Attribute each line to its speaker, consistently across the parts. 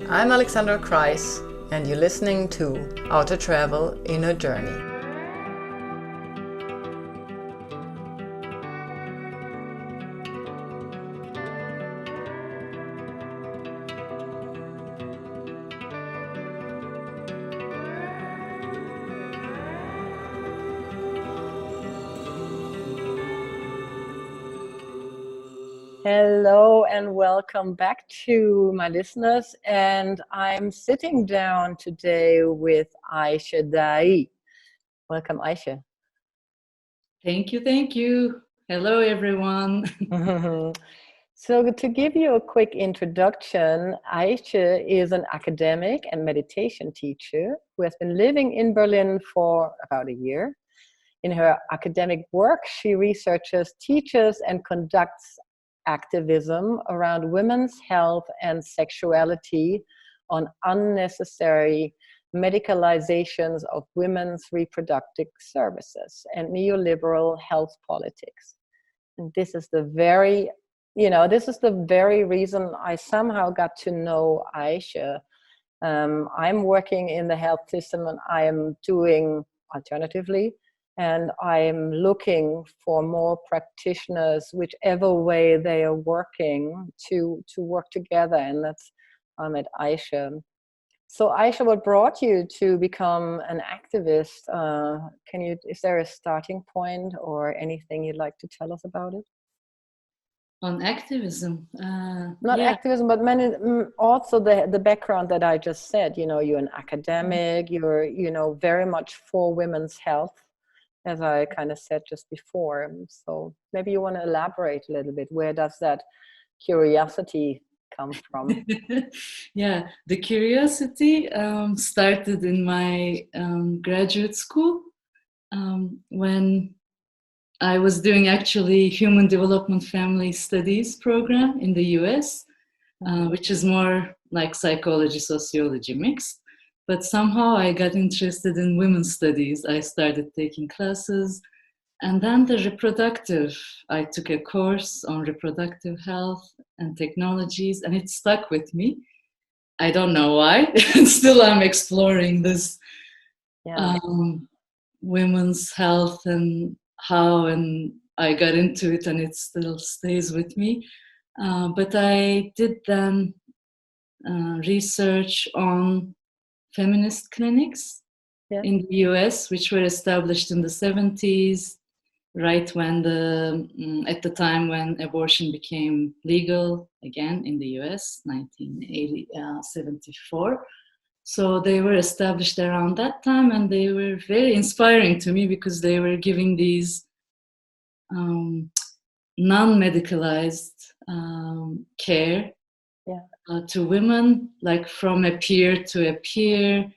Speaker 1: I'm Alexandra, and you're listening to Outer Travel Inner Journey. Hello and welcome back to my listeners. And I'm sitting down today with Ayse Dai. Welcome, Ayse.
Speaker 2: Thank you, thank you. Hello, everyone.
Speaker 1: So to give you a quick introduction, Ayse is an academic and meditation teacher who has been living in Berlin for about a year. In her academic work, she researches, teaches, and conducts activism around women's health and sexuality on unnecessary medicalizations of women's reproductive services and neoliberal health politics. And this is the very reason I somehow got to know Ayse. I'm working in the health system and I am doing alternatively, and I'm looking for more practitioners, whichever way they are working, to work together. And that's at Ayse. So Ayse, what brought you to become an activist? Is there a starting point or anything you'd like to tell us about it?
Speaker 2: On activism.
Speaker 1: Not activism, but also the background that I just said. You're an academic, you're, very much for women's health, as I kind of said just before. So maybe you want to elaborate a little bit. Where does that curiosity come from?
Speaker 2: Yeah, the curiosity started in my graduate school when I was doing actually Human Development Family Studies program in the US, which is more like psychology, sociology mixed. But somehow I got interested in women's studies. I started taking classes. And then I took a course on reproductive health and technologies, and it stuck with me. I don't know why. Still, I'm exploring this women's health and how, and I got into it, and it still stays with me. But I did then research on feminist clinics in the US, which were established in the 70s, right when at the time when abortion became legal again in the US, 1974. So they were established around that time, and they were very inspiring to me because they were giving these non-medicalized care to women, like from a peer to a peer,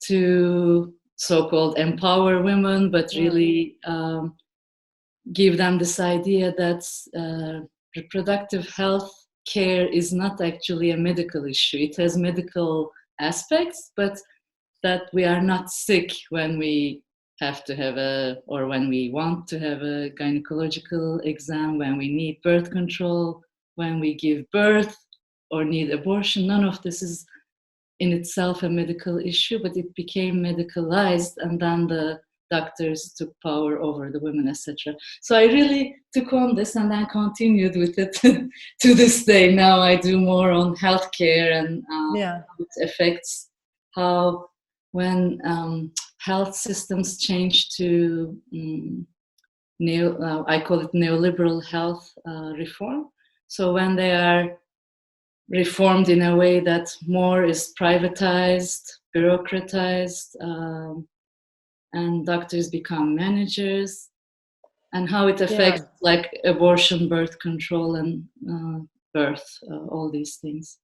Speaker 2: to so-called empower women, but really give them this idea that reproductive health care is not actually a medical issue. It has medical aspects, but that we are not sick when we have to have or when we want to have a gynecological exam, when we need birth control, when we give birth or need abortion. None of this is in itself a medical issue, but it became medicalized, and then the doctors took power over the women, etc. So I really took on this and then continued with it to this day. Now I do more on healthcare and how it affects how when health systems change to I call it neoliberal health reform. So when they are reformed in a way that more is privatized, bureaucratized, and doctors become managers, and how it affects like abortion, birth control, and birth, all these things.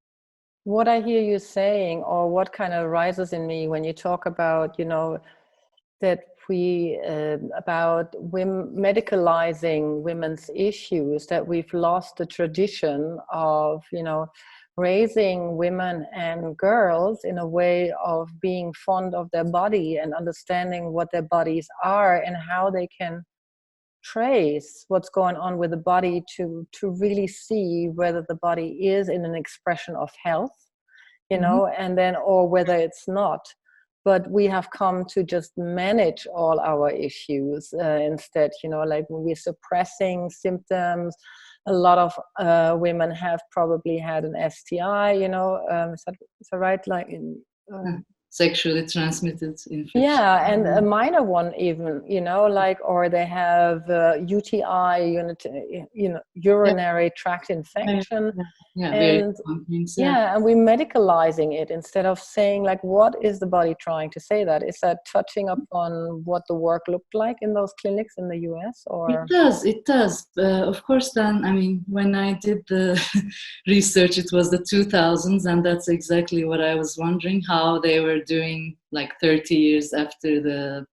Speaker 1: What I hear you saying, or what kind of rises in me when you talk about, that about medicalizing women's issues, that we've lost the tradition of, raising women and girls in a way of being fond of their body and understanding what their bodies are and how they can trace what's going on with the body to really see whether the body is in an expression of health you know, and then, or whether it's not. But we have come to just manage all our issues instead, you know, like when we're suppressing symptoms. A lot of women have probably had an STI, you know, is that right? Like in
Speaker 2: sexually transmitted infection.
Speaker 1: Yeah, and a minor one even, you know, like, or they have UTI, urinary tract infection. And yeah, and we're medicalizing it instead of saying, like, what is the body trying to say that? Is that touching upon what the work looked like in those clinics in the US? Or
Speaker 2: It does. Of course, then, I mean, when I did the research, it was the 2000s, and that's exactly what I was wondering, how they were doing like 30 years after the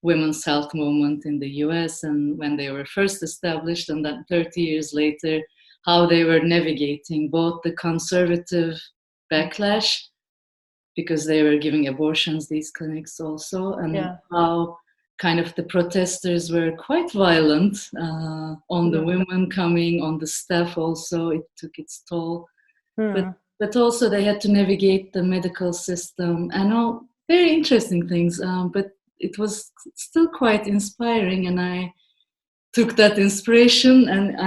Speaker 2: women's health movement in the US and when they were first established, and then 30 years later, how they were navigating both the conservative backlash, because they were giving abortions, these clinics also, and how kind of the protesters were quite violent on the women coming, on the staff also. It took its toll. But also they had to navigate the medical system and all very interesting things. But it was still quite inspiring, and I took that inspiration, and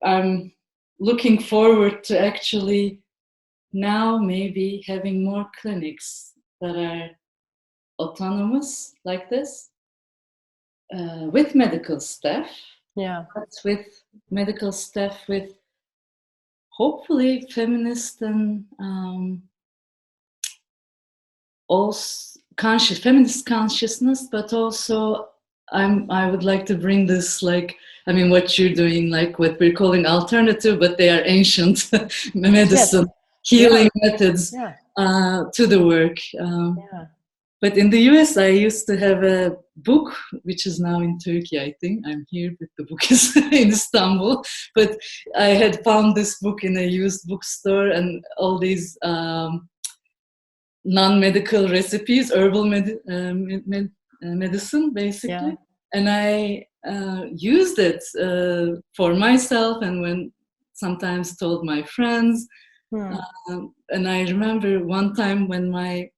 Speaker 2: I'm looking forward to actually now maybe having more clinics that are autonomous like this, with medical staff. With medical staff with hopefully feminist and also feminist consciousness, but also I would like to bring this, like, I mean, what you're doing, like what we're calling alternative, but they are ancient medicine, healing methods to the work. But in the US, I used to have a book, which is now in Turkey, I think. I'm here, but the book is in Istanbul. But I had found this book in a used bookstore, and all these non-medical recipes, herbal medicine, basically. And I used it for myself, and when sometimes told my friends. And I remember one time when my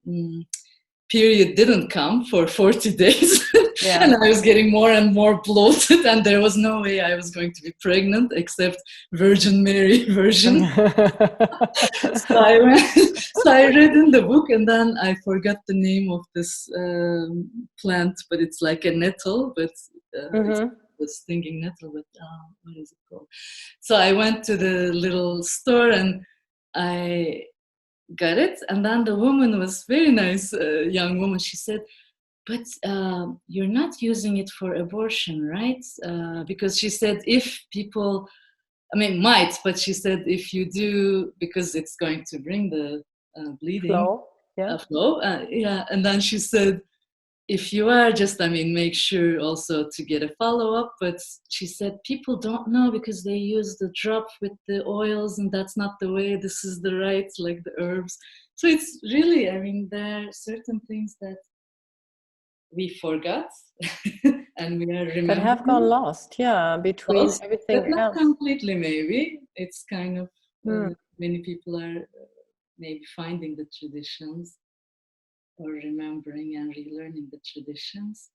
Speaker 2: period didn't come for 40 days and I was getting more and more bloated, and there was no way I was going to be pregnant except Virgin Mary version. So I read in the book, and then I forgot the name of this plant, but it's like a nettle, but it's a stinging nettle, but what is it called? So I went to the little store and I got it, and then the woman was very nice, young woman. She said, but you're not using it for abortion, right? Because she said if people, I mean, might, but she said if you do, because it's going to bring the bleeding flow. And then she said, if you are, just, I mean, make sure also to get a follow-up. But she said people don't know because they use the drop with the oils, and that's not the way. This is the right, like the herbs. So it's really, I mean, there are certain things that we forgot and we are remembering.
Speaker 1: That have gone lost, between everything
Speaker 2: but not
Speaker 1: else.
Speaker 2: Completely, maybe. It's kind of, many people are maybe finding the traditions or remembering and relearning the traditions.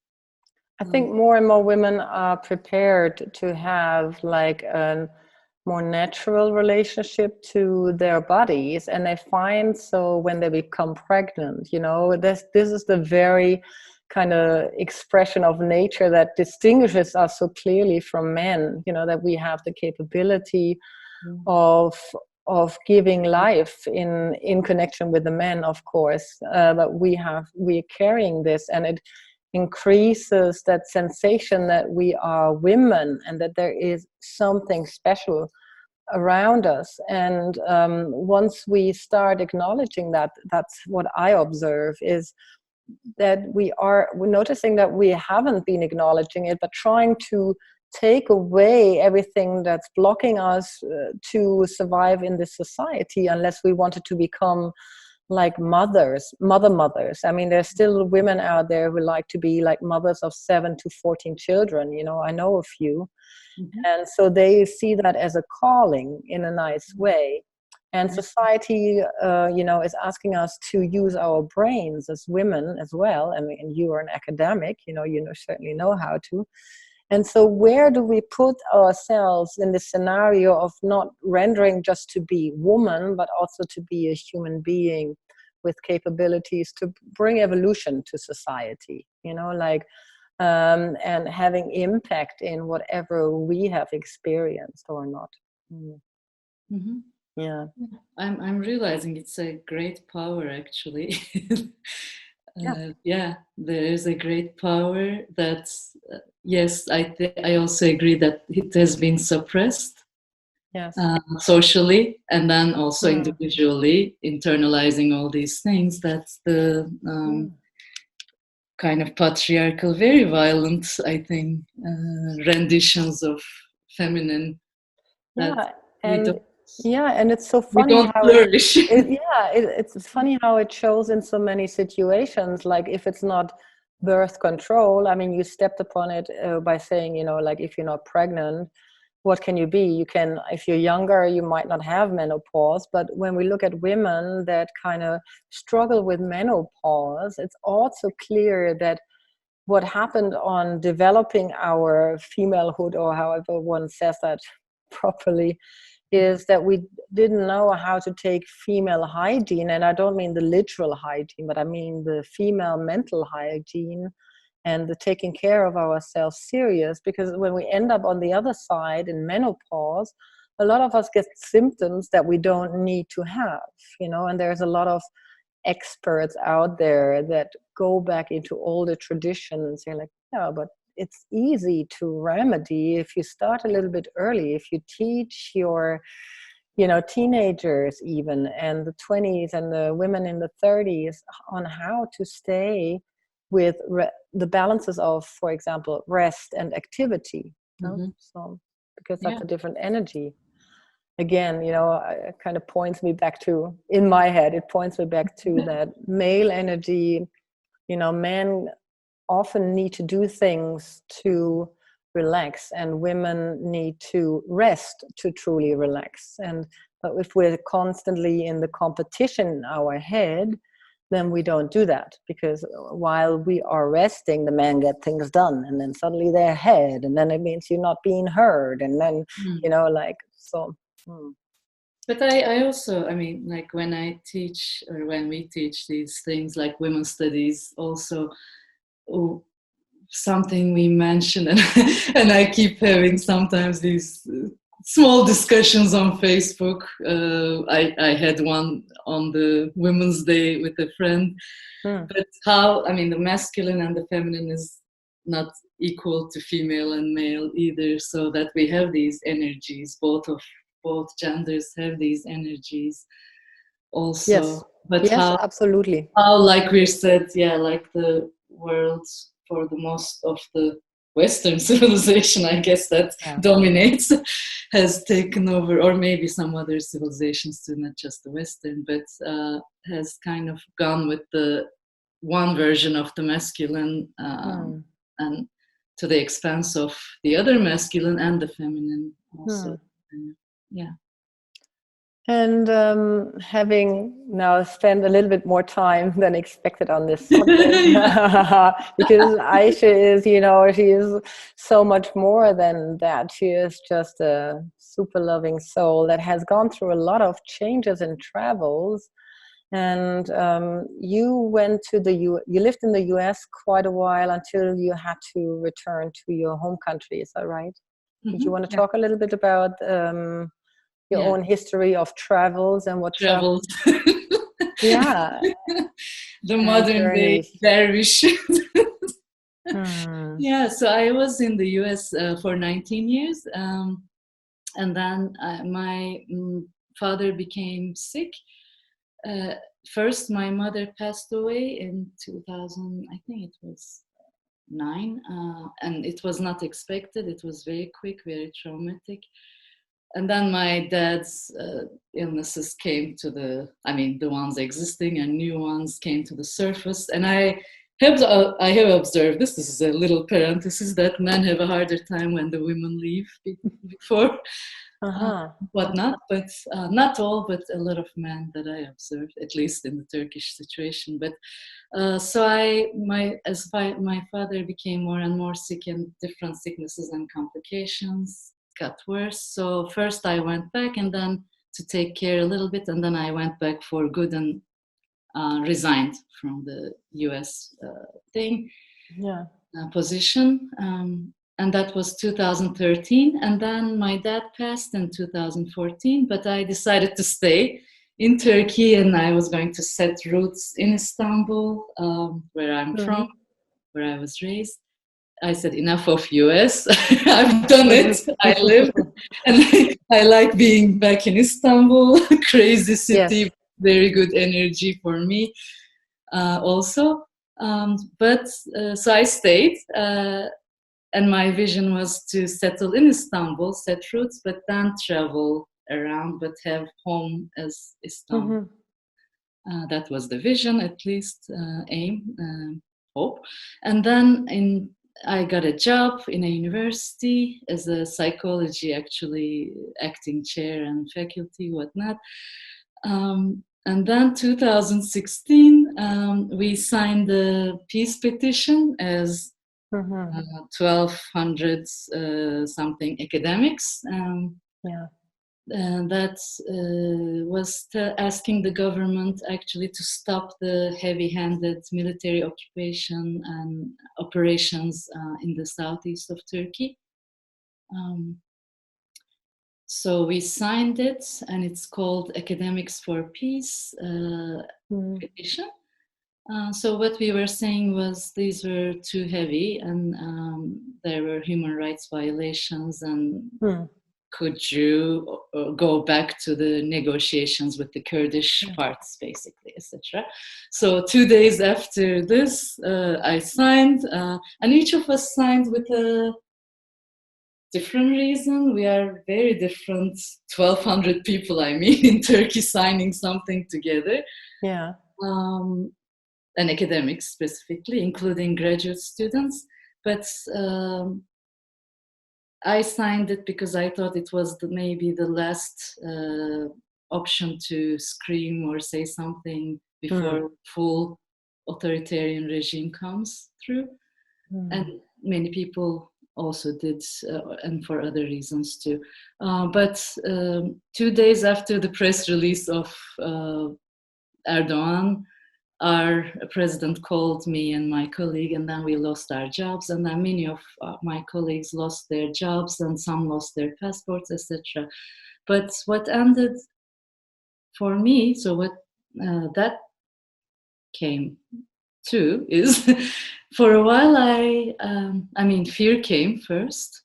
Speaker 1: I think more and more women are prepared to have like a more natural relationship to their bodies, and they find, so when they become pregnant, you know, this is the very kind of expression of nature that distinguishes us so clearly from men, you know, that we have the capability of giving life in connection with the men, of course, but we're carrying this, and it increases that sensation that we are women and that there is something special around us. And once we start acknowledging that, that's what I observe, is that we're noticing that we haven't been acknowledging it, but trying to take away everything that's blocking us to survive in this society, unless we wanted to become like mothers. I mean, there's still women out there who like to be like mothers of 7 to 14 children, you know, I know a few. And so they see that as a calling in a nice way. And society, is asking us to use our brains as women as well. I mean, you are an academic, you certainly know how to. And so where do we put ourselves in the scenario of not rendering just to be woman, but also to be a human being with capabilities to bring evolution to society, and having impact in whatever we have experienced or not.
Speaker 2: Mm-hmm.
Speaker 1: Yeah.
Speaker 2: I'm realizing it's a great power, actually. There is a great power that, yes, I also agree that it has been suppressed.
Speaker 1: Yes.
Speaker 2: Socially, and then also individually, internalizing all these things. That's the kind of patriarchal, very violent, I think, renditions of feminine.
Speaker 1: And it's so funny
Speaker 2: we don't
Speaker 1: how
Speaker 2: flourish.
Speaker 1: it's funny how it shows in so many situations. Like if it's not birth control, I mean, you stepped upon it by saying, like if you're not pregnant, what can you be? You can, if you're younger, you might not have menopause. But when we look at women that kind of struggle with menopause, it's also clear that what happened on developing our femalehood, or however one says that properly, is that we didn't know how to take female hygiene. And I don't mean the literal hygiene, but I mean the female mental hygiene and the taking care of ourselves serious. Because when we end up on the other side in menopause, a lot of us get symptoms that we don't need to have, and there's a lot of experts out there that go back into older traditions and say like, yeah, but it's easy to remedy if you start a little bit early, if you teach your teenagers even, and the 20s and the women in the 30s on how to stay with the balances of, for example, rest and activity. So because that's a different energy. Again, it kind of points me back to, in my head, it points me back to that male energy. Men often need to do things to relax, and women need to rest to truly relax. But if we're constantly in the competition in our head, then we don't do that, because while we are resting, the men get things done, and then suddenly they're ahead, and then it means you're not being heard, and then
Speaker 2: But I also, I mean, like when I teach, or when we teach these things like women's studies, also something we mention, and I keep having sometimes these small discussions on Facebook. I had one on the Women's Day with a friend. But how, I mean, the masculine and the feminine is not equal to female and male either, so that we have these energies, both genders have these energies also.
Speaker 1: Yes.
Speaker 2: But
Speaker 1: yes, absolutely.
Speaker 2: How, like we said, like the world, for the most of the Western civilization, I guess, that dominates, has taken over, or maybe some other civilizations too, not just the Western, but has kind of gone with the one version of the masculine and to the expense of the other masculine and the feminine also.
Speaker 1: And having now spent a little bit more time than expected on this subject, because Ayse is, she is so much more than that. She is just a super loving soul that has gone through a lot of changes and travels. And you went to you lived in the US quite a while until you had to return to your home country. Is that right? Did you want to talk a little bit about your own history of travels and what
Speaker 2: travels?
Speaker 1: The
Speaker 2: modern day dervish. Yeah, so I was in the US for 19 years, and then my father became sick. First, my mother passed away in 2000, I think it was 9, and it was not expected. It was very quick, very traumatic. And then my dad's illnesses came to the ones existing and new ones came to the surface. And I have observed, this is a little parenthesis, that men have a harder time when the women leave before. whatnot, but not all, but a lot of men that I observed, at least in the Turkish situation. But my father became more and more sick, and different sicknesses and complications got worse. So first I went back, and then to take care a little bit, and then I went back for good and resigned from the US position. And that was 2013. And then my dad passed in 2014, but I decided to stay in Turkey, and I was going to set roots in Istanbul, where I'm from, where I was raised. I said, enough of US. I've done it. I lived, and I like being back in Istanbul. Crazy city, very good energy for me also. So I stayed, and my vision was to settle in Istanbul, set roots, but then travel around, but have home as Istanbul. That was the vision, at least, aim, hope. And then I got a job in a university as a psychology, actually, acting chair and faculty, whatnot. And then 2016, we signed the peace petition as 1,200 something academics. That was asking the government actually to stop the heavy-handed military occupation and operations in the southeast of Turkey. So we signed it, and it's called Academics for Peace petition. So what we were saying was these were too heavy, and there were human rights violations, and could you go back to the negotiations with the Kurdish parts, basically, etc. So 2 days after this, I signed, and each of us signed with a different reason. We are very different, 1,200 people, I mean, in Turkey signing something together. And academics specifically, including graduate students. But I signed it because I thought it was maybe the last option to scream or say something before full authoritarian regime comes through. And many people also did, and for other reasons too. But 2 days after the press release of Erdogan, our president called me and my colleague, and then we lost our jobs, and then many of my colleagues lost their jobs, and some lost their passports, etc. But what ended for me, so what that came to is, for a while I mean, fear came first,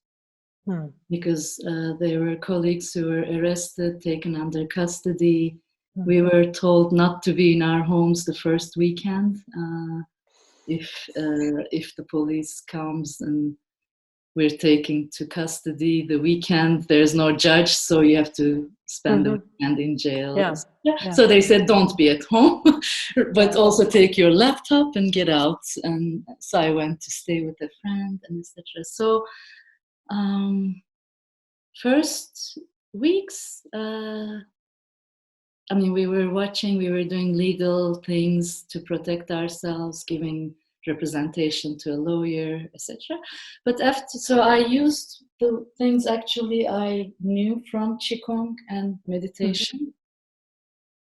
Speaker 2: because there were colleagues who were arrested, taken under custody. We were told not to be in our homes the first weekend if the police comes and we're taken to custody the weekend. There's no judge, so you have to spend the weekend in jail. So they said, don't be at home, but also take your laptop and get out. And so I went to stay with a friend, and etc. So first weeks, I mean, we were doing legal things to protect ourselves, giving representation to a lawyer, etc. But so I used the things actually I knew from Qigong and meditation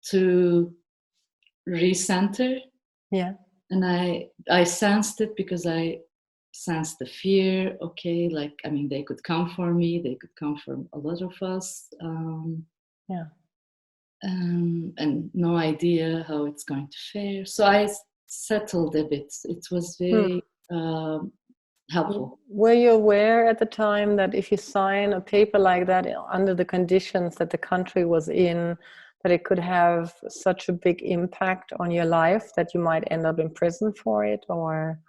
Speaker 2: to recenter. And I sensed it, because I sensed the fear. Okay, like, I mean, they could come for me, they could come for a lot of us. And no idea how it's going to fare. So I settled a bit. It was very helpful.
Speaker 1: Were you aware at the time that if you sign a paper like that under the conditions that the country was in, that it could have such a big impact on your life that you might end up in prison for it? Or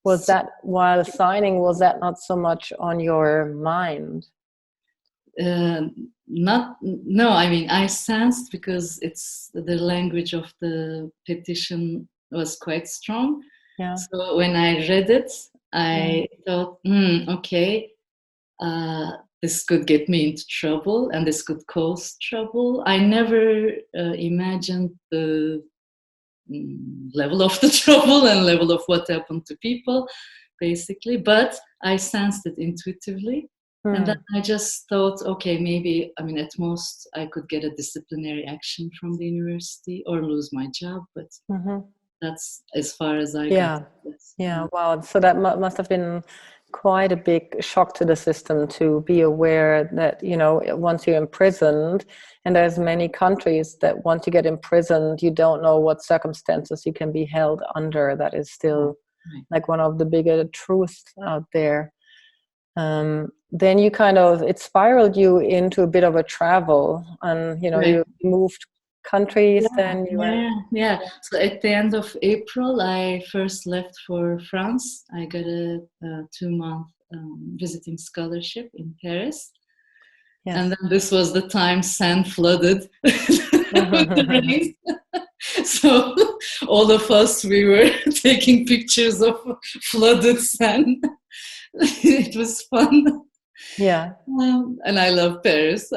Speaker 1: was that, while signing, was that not so much on your mind?
Speaker 2: No, I mean, I sensed, because it's the language of the petition was quite strong. So when I read it, I thought, okay, this could get me into trouble and this could cause trouble. I never imagined the level of the trouble and level of what happened to people, basically, but I sensed it intuitively. And then I just thought, okay, maybe, I mean, at most I could get a disciplinary action from the university or lose my job, but that's as far as I got.
Speaker 1: Yeah, wow. So that must have been quite a big shock to the system to be aware that, you know, once you're imprisoned, and there's many countries that once you get imprisoned, you don't know what circumstances you can be held under. That is still like one of the bigger truths out there. Then you kind of, it spiraled you into a bit of a travel, and you know, you moved countries. Then you
Speaker 2: went. So at the end of April, I first left for France. I got a 2-month visiting scholarship in Paris. And then this was the time Seine flooded with the rain. So all of us, we were taking pictures of flooded Seine. It was fun. And I love Paris.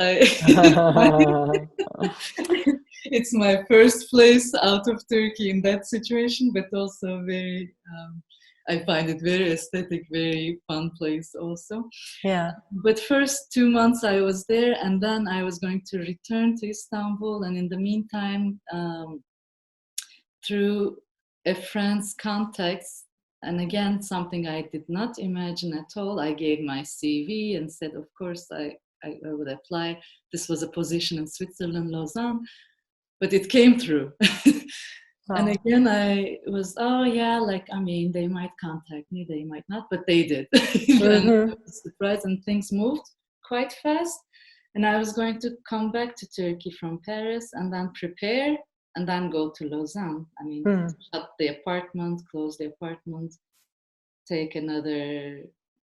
Speaker 2: It's my first place out of Turkey in that situation, but also very, I find it very aesthetic, very fun place also. But first 2 months I was there, and then I was going to return to Istanbul. And in the meantime, through a friend's contacts, and again, something I did not imagine at all, I gave my CV and said, of course, I would apply. This was a position in Switzerland, Lausanne, but it came through. And again, I was, I mean, they might contact me, they might not, but they did. And I was surprised, and things moved quite fast. And I was going to come back to Turkey from Paris and then prepare and then go to Lausanne. I mean, shut the apartment, close the apartment, take another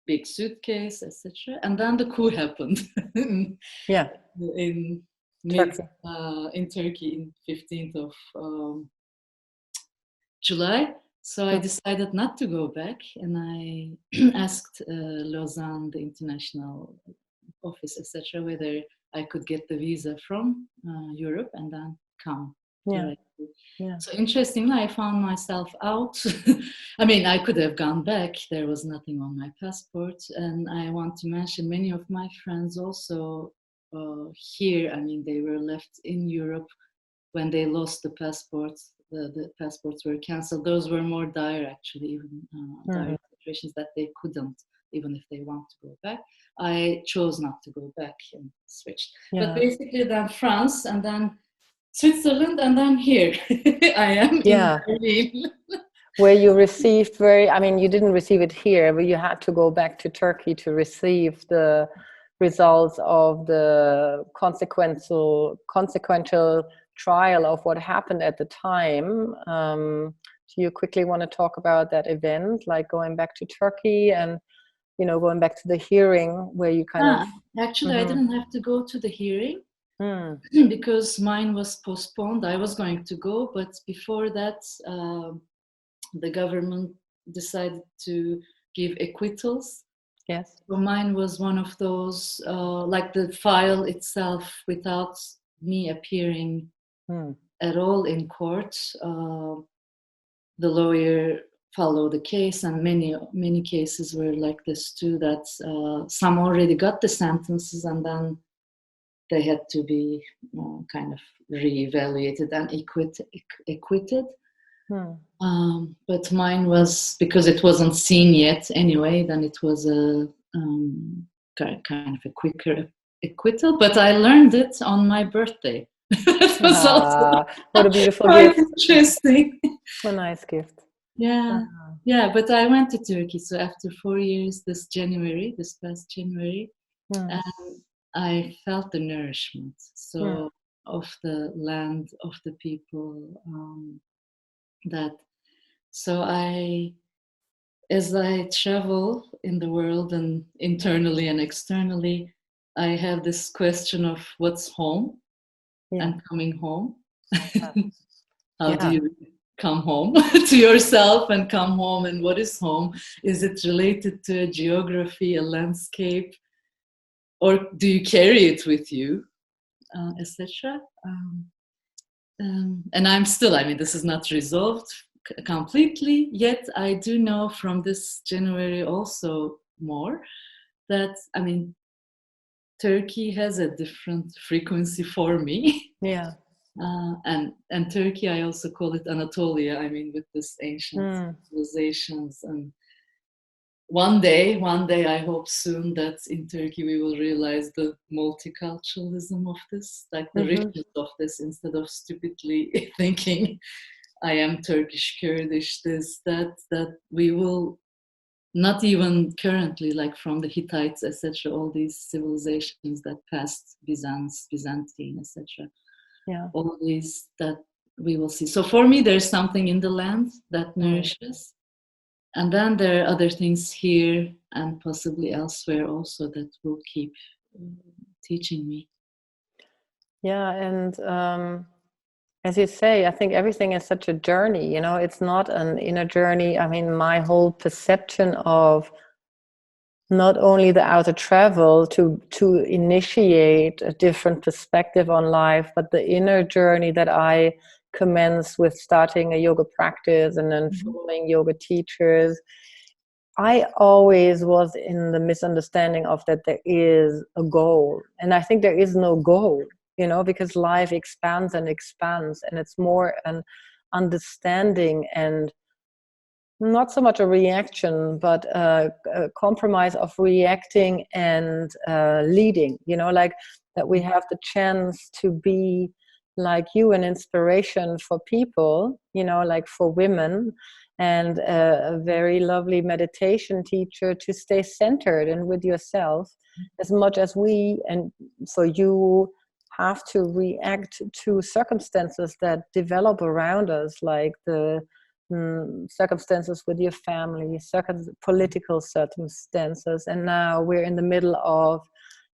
Speaker 2: big suitcase, etc. And then the coup happened. In Turkey in 15th of July. So I decided not to go back, and I asked Lausanne, the international office, etc., whether I could get the visa from Europe and then come. So interestingly, I found myself out. I mean, I could have gone back. There was nothing on my passport. And I want to mention many of my friends also here. I mean, they were left in Europe when they lost the passports. The passports were cancelled. Those were more dire, actually, even dire situations that they couldn't, even if they want to go back. I chose not to go back and switched. But basically then France, and then Switzerland, and then here I am in Berlin.
Speaker 1: Where you received you didn't receive it here, but you had to go back to Turkey to receive the results of the consequential trial of what happened at the time. Do you quickly want to talk about that event, like going back to Turkey and, you know, going back to the hearing where you kind of...
Speaker 2: Actually, I didn't have to go to the hearing. Because mine was postponed. I was going to go, but before that, the government decided to give acquittals. So mine was one of those, like the file itself, without me appearing at all in court. The lawyer followed the case, and many cases were like this too, that some already got the sentences, and then they had to be kind of reevaluated and acquitted. But mine was, because it wasn't seen yet anyway, then it was a kind of a quicker acquittal. But I learned it on my birthday. It was also
Speaker 1: what a beautiful
Speaker 2: quite
Speaker 1: gift.
Speaker 2: Interesting.
Speaker 1: A nice gift.
Speaker 2: But I went to Turkey. So after 4 years, this past January, and I felt the nourishment of the land, of the people. As I travel in the world and internally and externally, I have this question of what's home and coming home. How do you come home to yourself and come home? And what is home? Is it related to a geography, a landscape? or do you carry it with you, etc. And I'm still, I mean, this is not resolved completely yet. I do know from this January also more that, I mean, Turkey has a different frequency for me.
Speaker 1: Yeah.
Speaker 2: And Turkey, I also call it Anatolia. I mean, with this ancient civilizations. And one day, I hope soon that in Turkey we will realize the multiculturalism of this, like the richness of this, instead of stupidly thinking I am Turkish, Kurdish, this, that we will not even currently, like from the Hittites, etc., all these civilizations that passed Byzantine, etc.
Speaker 1: Yeah.
Speaker 2: All these that we will see. So for me, there's something in the land that nourishes. And then there are other things here and possibly elsewhere also that will keep teaching me.
Speaker 1: Yeah, and as you say, I think everything is such a journey, you know, it's not an inner journey. I mean, my whole perception of not only the outer travel to initiate a different perspective on life, but the inner journey that I commenced with starting a yoga practice and then following yoga teachers. I always was in the misunderstanding of that there is a goal. And I think there is no goal, you know, because life expands and expands, and it's more an understanding and not so much a reaction, but a compromise of reacting and leading, you know, like that we have the chance to be like you, an inspiration for people, you know, like for women, and a very lovely meditation teacher to stay centered and with yourself as much as we, and so you have to react to circumstances that develop around us, like the circumstances with your family, political circumstances, and now we're in the middle of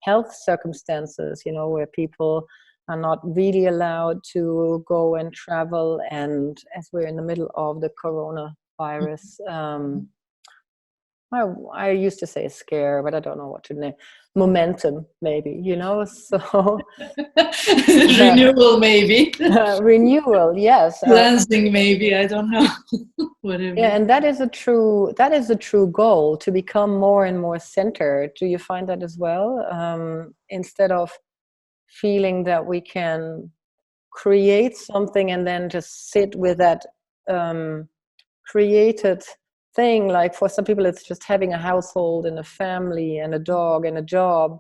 Speaker 1: health circumstances, you know, where people are not really allowed to go and travel, and as we're in the middle of the coronavirus, I used to say scare, but I don't know what to name. Momentum, maybe, you know, so
Speaker 2: renewal, maybe.
Speaker 1: Renewal, yes.
Speaker 2: Cleansing, maybe, I don't know. Whatever.
Speaker 1: Yeah, and that is a true goal, to become more and more centered. Do you find that as well? Instead of feeling that we can create something and then just sit with that created thing, like for some people it's just having a household and a family and a dog and a job,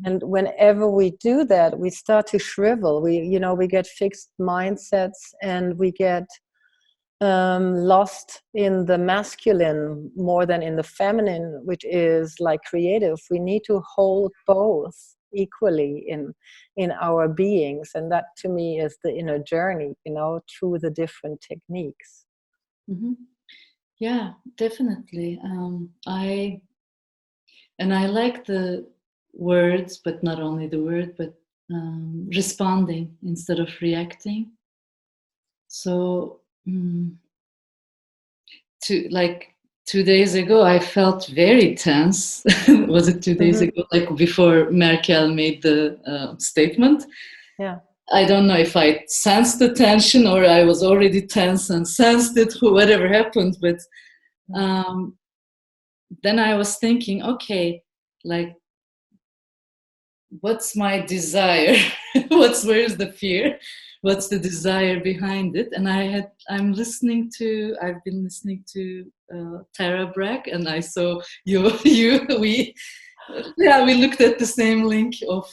Speaker 1: and whenever we do that we start to shrivel. We get fixed mindsets, and we get lost in the masculine more than in the feminine, which is like creative. We need to hold both equally in our beings, and that to me is the inner journey, you know, through the different techniques.
Speaker 2: Yeah, definitely. I like the words, but not only the word, but responding instead of reacting. So, like 2 days ago, I felt very tense. Was it 2 days ago? Like before Merkel made the statement.
Speaker 1: Yeah.
Speaker 2: I don't know if I sensed the tension or I was already tense and sensed it, whatever happened. But then I was thinking, okay, like, what's my desire? Where's the fear? What's the desire behind it? And I've been listening to Tara Brach, and I saw we looked at the same link of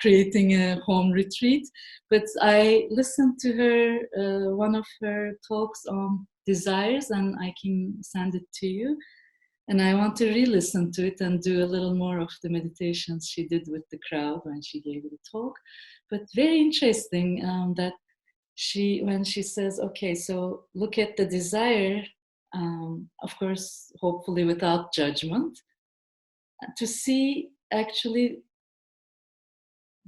Speaker 2: creating a home retreat. But I listened to her, one of her talks on desires, and I can send it to you. And I want to re-listen to it and do a little more of the meditations she did with the crowd when she gave the talk. But very interesting that when she says, okay, so look at the desire, of course, hopefully without judgment, to see actually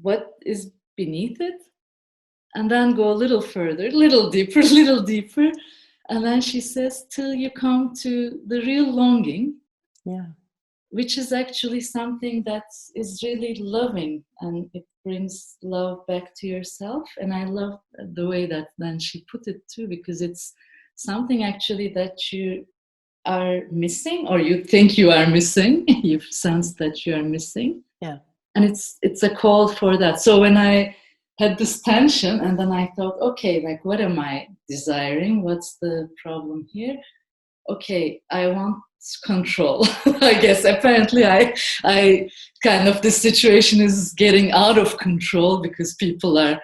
Speaker 2: what is beneath it, and then go a little further, little deeper, little deeper. And then she says, till you come to the real longing.
Speaker 1: Yeah.
Speaker 2: which is actually something that is really loving, and it brings love back to yourself. And I love the way that then she put it too, because it's something actually that you are missing, or you think you are missing. You sense that you are missing.
Speaker 1: Yeah.
Speaker 2: And it's a call for that. So when I had this tension, and then I thought, okay, like, what am I desiring? What's the problem here? Okay, I want control. I guess apparently I kind of, this situation is getting out of control because people are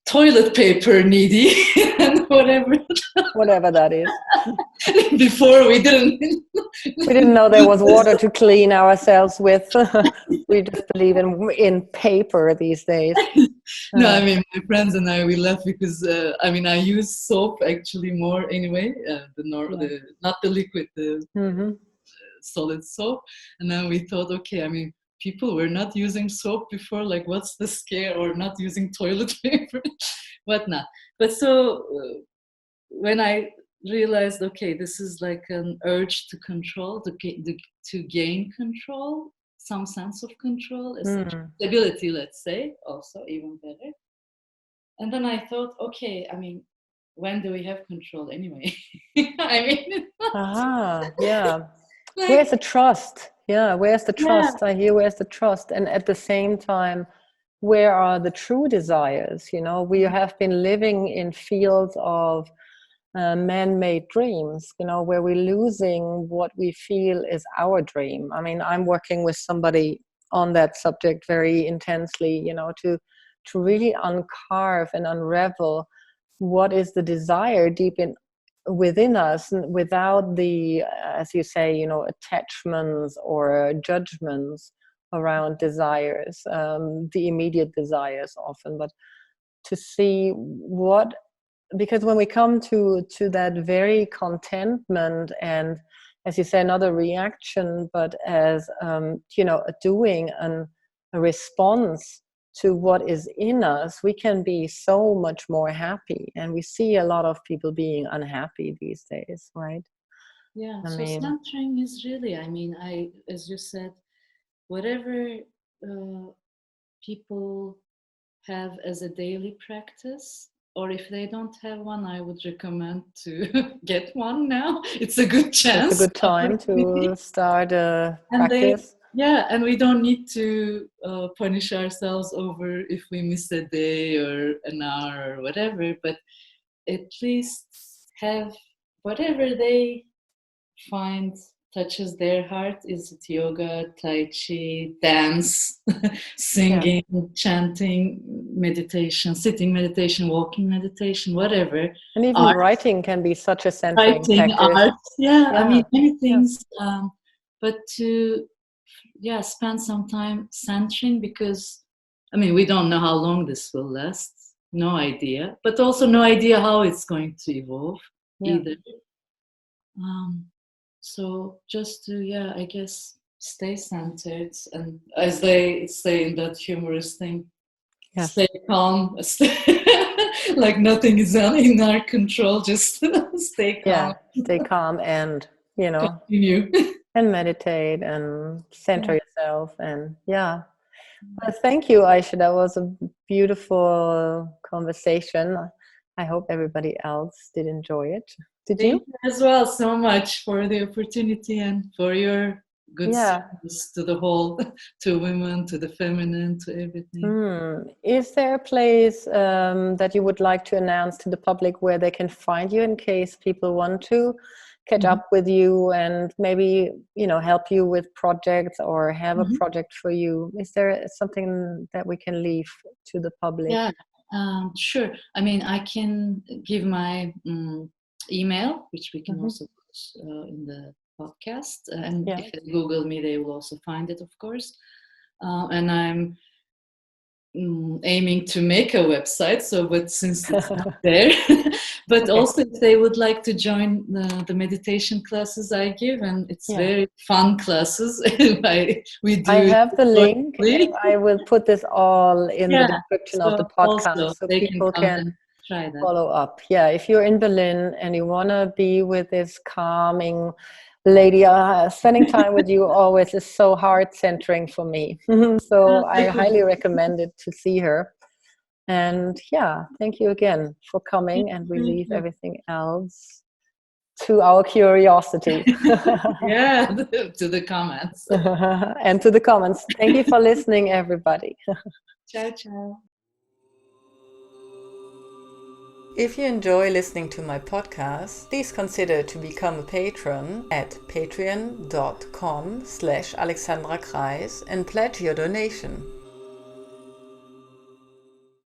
Speaker 2: toilet paper needy and
Speaker 1: whatever that is.
Speaker 2: Before we didn't
Speaker 1: know there was water to clean ourselves with. We just believe in paper these days.
Speaker 2: No, I mean, my friends and I, we laugh because I mean, I use soap actually more anyway, not the liquid, the solid soap. And then we thought, okay, I mean, people were not using soap before, like, what's the scare? Or not using toilet paper, whatnot. But so when I realized, okay, this is like an urge to control, to gain control, some sense of control, stability, let's say, also even better. And then I thought, okay, I mean, when do we have control anyway? I mean,
Speaker 1: yeah. Like, where's the trust? Yeah, where's the trust? I hear, where's the trust? And at the same time, where are the true desires? You know, we have been living in fields of man-made dreams, you know, where we're losing what we feel is our dream. I mean, I'm working with somebody on that subject very intensely, you know, to really uncarve and unravel what is the desire deep within us, without the, as you say, you know, attachments or judgments around desires, the immediate desires often, but to see what, because when we come to that very contentment, and as you say, not a reaction, but as you know, a doing and a response to what is in us, we can be so much more happy. And we see a lot of people being unhappy these days, right?
Speaker 2: Yeah, centering is really, I mean, as you said, whatever people have as a daily practice, or if they don't have one, I would recommend to get one now. It's a good chance.
Speaker 1: It's a good time to start a practice.
Speaker 2: And we don't need to punish ourselves over if we miss a day or an hour or whatever, but at least have whatever they find touches their heart. Is it yoga, tai chi, dance, singing, chanting, meditation, sitting meditation, walking meditation, whatever.
Speaker 1: And even writing can be such a centering practice.
Speaker 2: Art, I mean, many things. But to spend some time centering, because I mean, we don't know how long this will last. No idea, but also no idea how it's going to evolve either. So just to, I guess, stay centered, and as they say in that humorous thing, stay calm, like nothing is in our control, just stay calm.
Speaker 1: Yeah, stay calm and, you know,
Speaker 2: continue.
Speaker 1: And meditate and center yourself. And well, thank you, Ayse. That was a beautiful conversation. I hope everybody else did enjoy it. Did you?
Speaker 2: Thank you as well so much for the opportunity and for your good service to the whole, to women, to the feminine, to everything.
Speaker 1: Is there a place that you would like to announce to the public where they can find you in case people want to catch up with you and maybe, you know, help you with projects or have a project for you? Is there something that we can leave to the public?
Speaker 2: Yeah, sure. I mean, I can give my email, which we can also put in the podcast, and if they Google me, they will also find it, of course. And I'm aiming to make a website, but since it's not there, but also if they would like to join the meditation classes I give, and it's very fun classes. I
Speaker 1: have the link, and I will put this all in the description of the podcast, so people can follow up. If you're in Berlin and you want to be with this calming lady. Spending time with you always is so heart-centering for me. So I highly recommend it to see her. And yeah, thank you again for coming, and we leave everything else to our curiosity.
Speaker 2: Yeah, to the comments.
Speaker 1: And to the comments. Thank you for listening, everybody.
Speaker 2: Ciao, ciao.
Speaker 1: If you enjoy listening to my podcast, please consider to become a patron at patreon.com/alexandrakreis and pledge your donation.